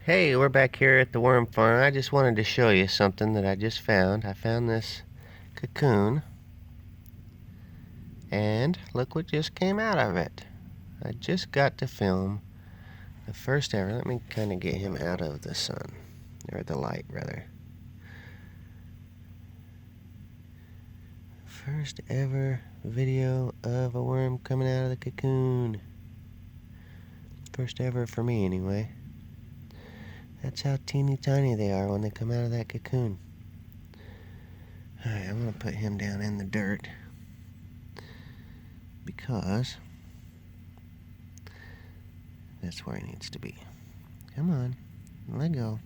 Hey, we're back here at the worm farm. I just wanted to show you something that I just found. I found this cocoon, and look what just came out of it. I just got to film the first ever. Let me kind of get him out of the sun, or the light rather. First ever video of a worm coming out of the cocoon. First ever for me anyway. That's how teeny tiny they are when they come out of that cocoon. Alright, I'm going to put him down in the dirt because that's where he needs to be. Come on, let go.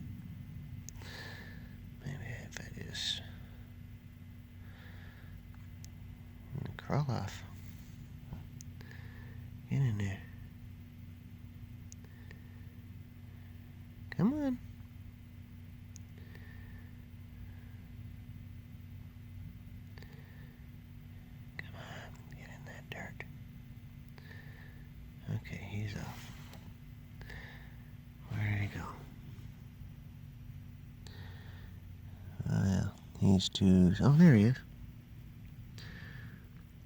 Maybe if I just crawl off. Get in there. Come on. Come on, get in that dirt. Okay, he's off. Where did he go? Oh yeah, he's too... Oh, there he is.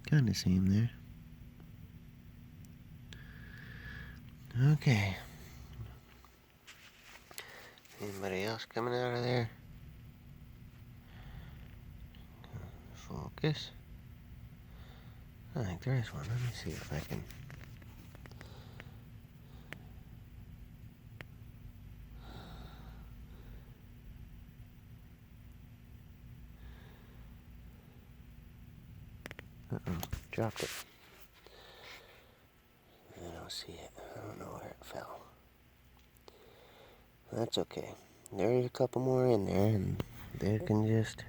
Kinda see him there. Okay. Anybody else coming out of there? Focus. I think there is one. Let me see if I can... Uh-oh, dropped it. I don't see it. I don't know where it fell. That's okay. There's a couple more in there, and they can just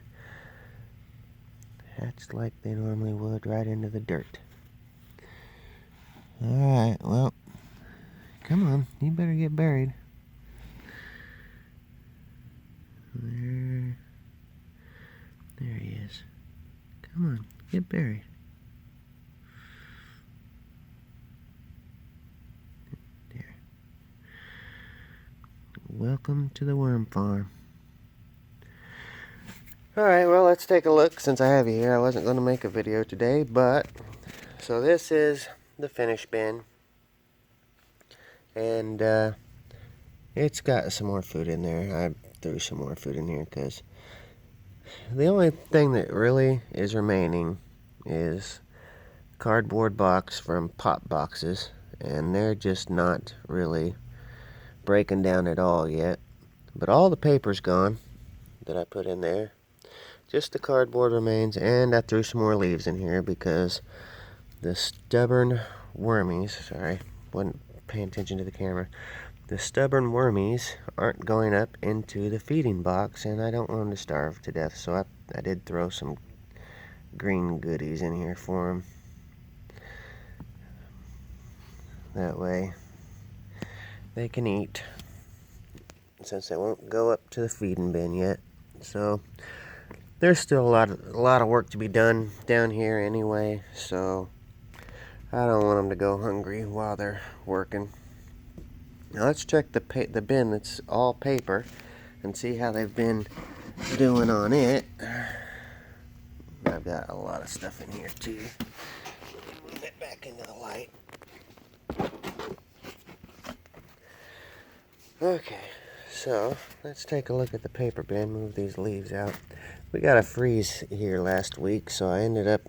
hatch like they normally would right into the dirt. Alright, well, come on. You better get buried. There he is. Come on, get buried. There. Welcome to the worm farm. Alright, well, let's take a look since I have you here. I wasn't going to make a video today, but... So this is the finish bin. And, it's got some more food in there. I threw some more food in here because the only thing that really is remaining is cardboard box from pop boxes, and they're just not really breaking down at all yet. But all the paper's gone that I put in there. Just the cardboard remains, and I threw some more leaves in here because the stubborn wormies, sorry, wasn't paying attention to the camera. The stubborn wormies aren't going up into the feeding box, and I don't want them to starve to death, so I did throw some green goodies in here for them. That way they can eat, since they won't go up to the feeding bin yet. So there's still a lot of work to be done down here anyway, so I don't want them to go hungry while they're working. Now let's check the bin that's all paper and see how they've been doing on it. I've got a lot of stuff in here too. Move it back into the light. Okay, so let's take a look at the paper bin. Move these leaves out. We got a freeze here last week, so I ended up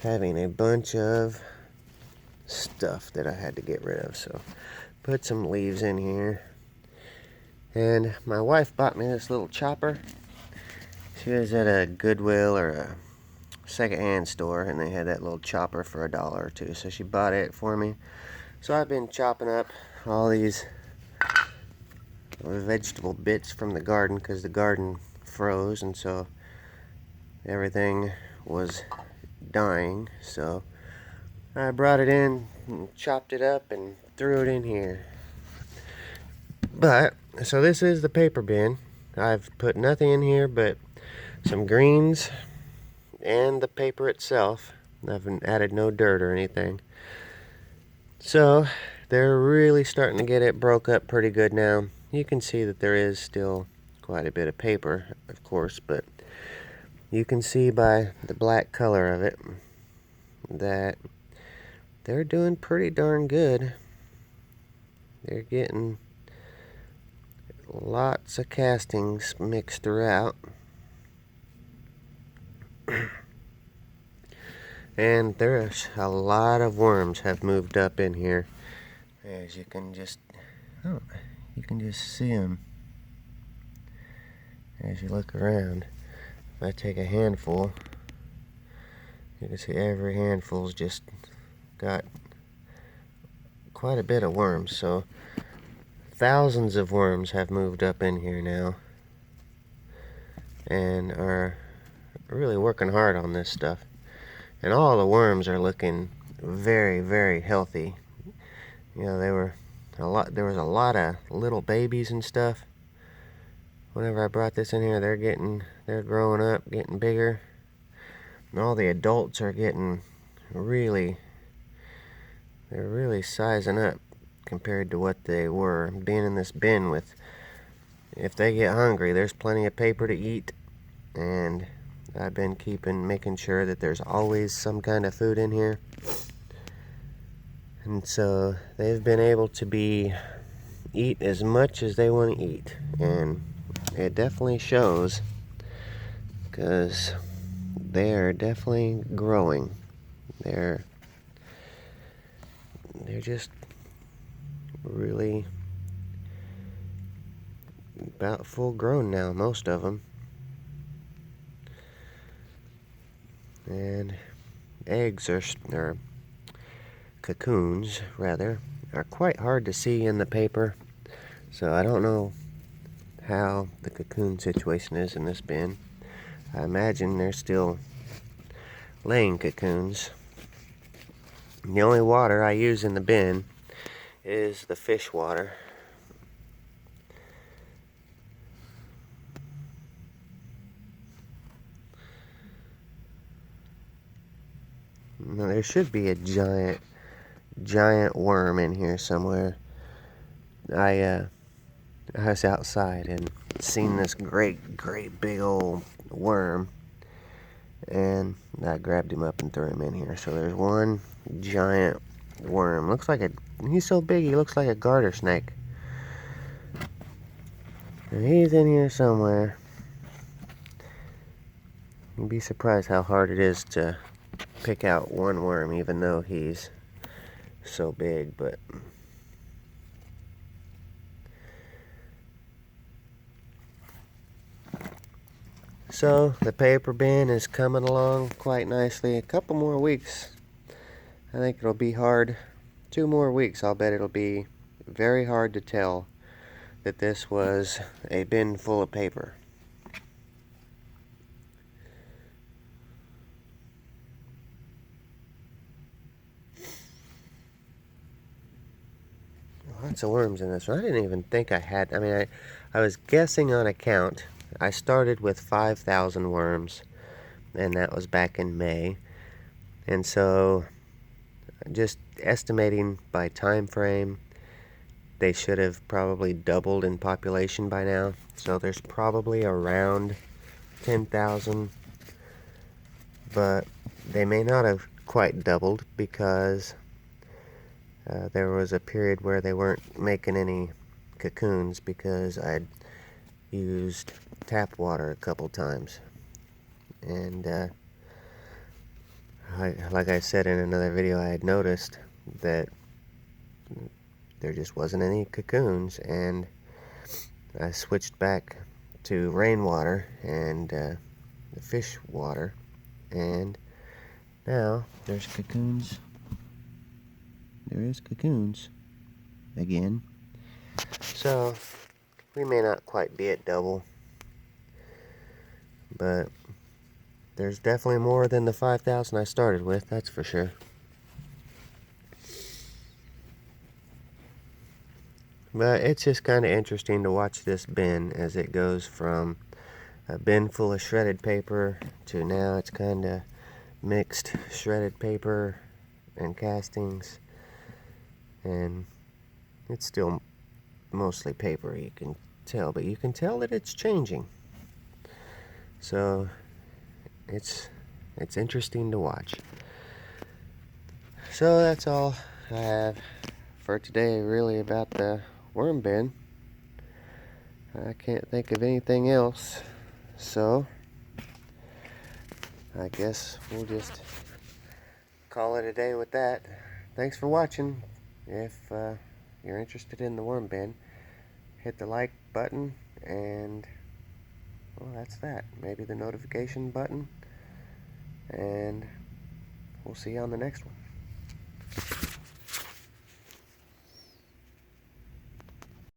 having a bunch of stuff that I had to get rid of. So put some leaves in here. And my wife bought me this little chopper. She was at a Goodwill or a secondhand store, and they had that little chopper for $1 or $2. So she bought it for me. So I've been chopping up all these vegetable bits from the garden because the garden froze, and so everything was dying. So I brought it in and chopped it up and threw it in here. But so this is the paper bin. I've put nothing in here but some greens and the paper itself. I've added no dirt or anything. So they're really starting to get it broke up pretty good now. you can see that there is still quite a bit of paper, of course, but you can see by the black color of it that they're doing pretty darn good. They're getting lots of castings mixed throughout. And there's a lot of worms have moved up in here. As you can just, you can just see them as you look around. If I take a handful, you can see every handful's just got quite a bit of worms. So thousands of worms have moved up in here now and are really working hard on this stuff. And all the worms are looking very, very healthy. You know, there was a lot of little babies and stuff. Whenever I brought this in here, they're growing up, getting bigger. And all the adults are getting they're really sizing up compared to what they were. Being in this bin with, if they get hungry, there's plenty of paper to eat, and I've been making sure that there's always some kind of food in here. And so they've been able to eat as much as they want to eat, and it definitely shows, because they're definitely growing. They're just really about full grown now, most of them. And eggs or cocoons rather, are quite hard to see in the paper, so I don't know how the cocoon situation is in this bin. I imagine they're still laying cocoons. The only water I use in the bin is the fish water. Now, there should be a giant worm in here somewhere. I was outside and seen this great big old worm, and I grabbed him up and threw him in here. So there's one giant worm. He's so big he looks like a garter snake. And he's in here somewhere. You'd be surprised how hard it is to pick out one worm, even though he's so big. But so the paper bin is coming along quite nicely. A couple more weeks, I think it'll be hard. 2 more weeks, I'll bet it'll be very hard to tell that this was a bin full of paper. Lots of worms in this one. I didn't even think I had. I was guessing on a count. I started with 5,000 worms, and that was back in May. And so, just estimating by time frame, they should have probably doubled in population by now. So there's probably around 10,000, but they may not have quite doubled because there was a period where they weren't making any cocoons because I'd used tap water a couple times. And like I said in another video, I had noticed that there just wasn't any cocoons, and I switched back to rainwater and the fish water, and now there's cocoons. There is cocoons again. So we may not quite be at double, but there's definitely more than the 5,000 I started with, that's for sure. But it's just kind of interesting to watch this bin as it goes from a bin full of shredded paper to now it's kind of mixed shredded paper and castings. And it's still mostly paper, you can tell, but you can tell that it's changing. So it's interesting to watch. So that's all I have for today, really, about the worm bin. I can't think of anything else, so I guess we'll just call it a day with that. Thanks for watching. If you're interested in the worm bin, hit the like button, and well, that's that. Maybe the notification button, and we'll see you on the next one.